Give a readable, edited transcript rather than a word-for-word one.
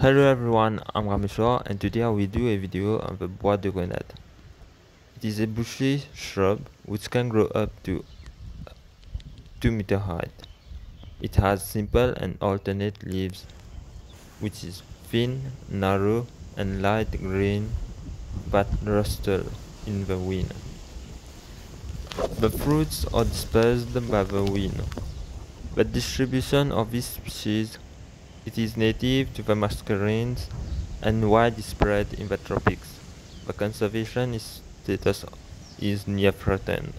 Hello everyone, I'm Rameshwar and today I will do a video on the Bois de reinette. It is a bushy shrub which can grow up to 2 meter height. It has simple and alternate leaves which is thin, narrow and light green that rustle in the wind. The fruits are dispersed by the wind. The distribution of this species, it is native to the Mascarenes and widespread in the tropics. The conservation status is near threatened.